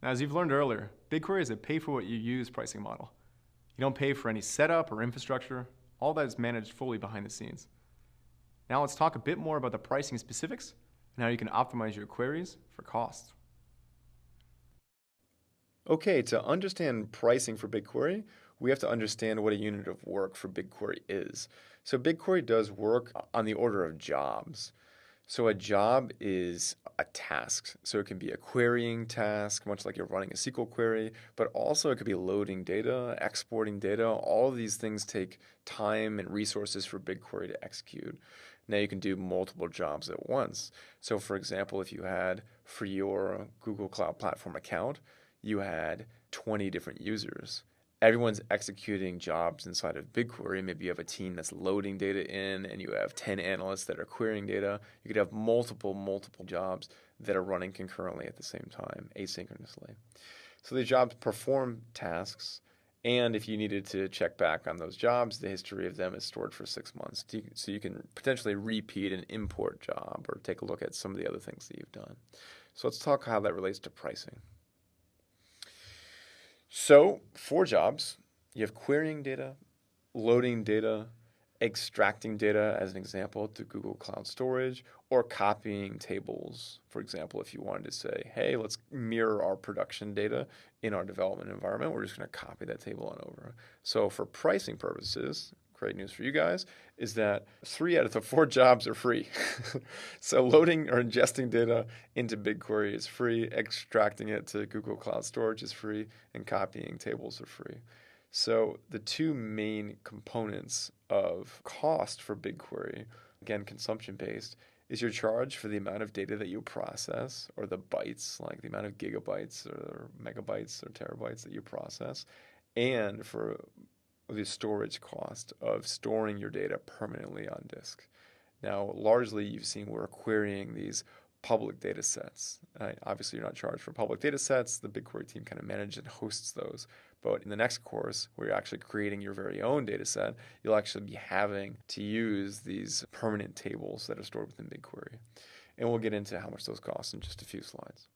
Now, as you've learned earlier, BigQuery is a pay-for-what-you-use pricing model. You don't pay for any setup or infrastructure. All that is managed fully behind the scenes. Now let's talk a bit more about the pricing specifics and how you can optimize your queries for cost. Okay, to understand pricing for BigQuery, we have to understand what a unit of work for BigQuery is. So BigQuery does work on the order of jobs. So a job is a task. So it can be a querying task, much like you're running a SQL query, but also it could be loading data, exporting data. All of these things take time and resources for BigQuery to execute. Now you can do multiple jobs at once. So for example, if you had for your Google Cloud Platform account, you had 20 different users. Everyone's executing jobs inside of BigQuery. Maybe you have a team that's loading data in and you have 10 analysts that are querying data. You could have multiple jobs that are running concurrently at the same time, asynchronously. So the jobs perform tasks, and if you needed to check back on those jobs, the history of them is stored for 6 months. So you can potentially repeat an import job or take a look at some of the other things that you've done. So let's talk how that relates to pricing. So for jobs, you have querying data, loading data, extracting data, as an example, to Google Cloud Storage, or copying tables. For example, if you wanted to say, hey, let's mirror our production data in our development environment, we're just going to copy that table on over. So for pricing purposes, great news for you guys, is that 3 out of the 4 jobs are free. So loading or ingesting data into BigQuery is free, extracting it to Google Cloud Storage is free, and copying tables are free. So the 2 main components of cost for BigQuery, again, consumption-based, is your charge for the amount of data that you process, or the bytes, like the amount of gigabytes or megabytes or terabytes that you process, and for the storage cost of storing your data permanently on disk. Now, largely you've seen we're querying these public data sets. Obviously, you're not charged for public data sets. The BigQuery team kind of manages and hosts those. But in the next course, where you're actually creating your very own data set, you'll actually be having to use these permanent tables that are stored within BigQuery. And we'll get into how much those cost in just a few slides.